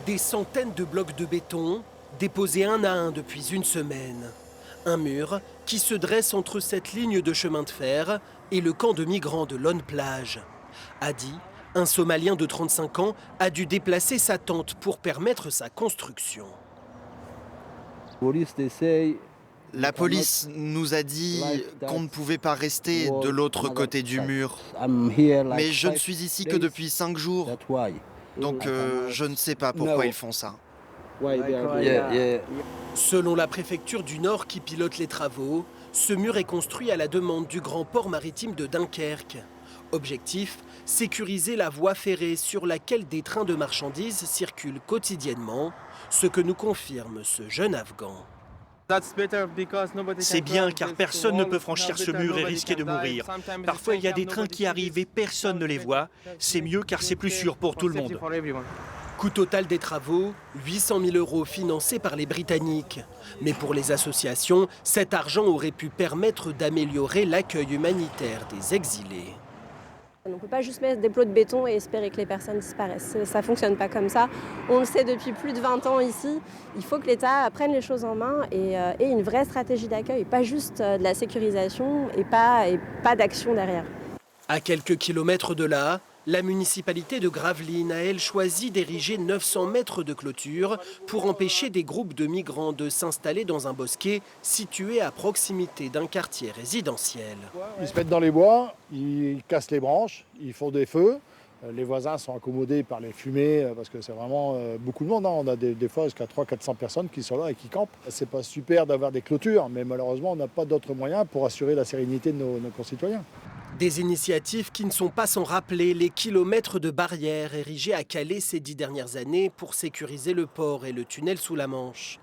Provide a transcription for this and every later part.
Des centaines de blocs de béton, déposés un à un depuis une semaine. Un mur qui se dresse entre cette ligne de chemin de fer et le camp de migrants de Lone Plage. Hadi, un Somalien de 35 ans, a dû déplacer sa tente pour permettre sa construction. La police nous a dit qu'on ne pouvait pas rester de l'autre côté du mur. Mais je ne suis ici que depuis 5 jours, donc je ne sais pas pourquoi ils font ça. Selon la préfecture du Nord qui pilote les travaux, ce mur est construit à la demande du grand port maritime de Dunkerque. Objectif, sécuriser la voie ferrée sur laquelle des trains de marchandises circulent quotidiennement, ce que nous confirme ce jeune Afghan. C'est bien car personne ne peut franchir ce mur et risquer de mourir. Parfois il y a des trains qui arrivent et personne ne les voit. C'est mieux car c'est plus sûr pour tout le monde. Coût total des travaux, 800 000 € financés par les Britanniques. Mais pour les associations, cet argent aurait pu permettre d'améliorer l'accueil humanitaire des exilés. On ne peut pas juste mettre des plots de béton et espérer que les personnes disparaissent. Ça ne fonctionne pas comme ça. On le sait depuis plus de 20 ans ici. Il faut que l'État prenne les choses en main et ait une vraie stratégie d'accueil, pas juste de la sécurisation et pas d'action derrière. À quelques kilomètres de là, la municipalité de Gravelines a, elle, choisi d'ériger 900 mètres de clôture pour empêcher des groupes de migrants de s'installer dans un bosquet situé à proximité d'un quartier résidentiel. Ils se mettent dans les bois, ils cassent les branches, ils font des feux. Les voisins sont accommodés par les fumées parce que c'est vraiment beaucoup de monde. On a des fois jusqu'à 300-400 personnes qui sont là et qui campent. C'est pas super d'avoir des clôtures, mais malheureusement on n'a pas d'autres moyens pour assurer la sérénité de nos concitoyens. Des initiatives qui ne sont pas sans rappeler les kilomètres de barrières érigées à Calais ces 10 dernières années pour sécuriser le port et le tunnel sous la Manche.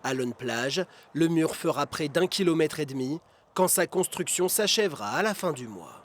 À Lone Plage, le mur fera près d'1,5 km quand sa construction s'achèvera à la fin du mois.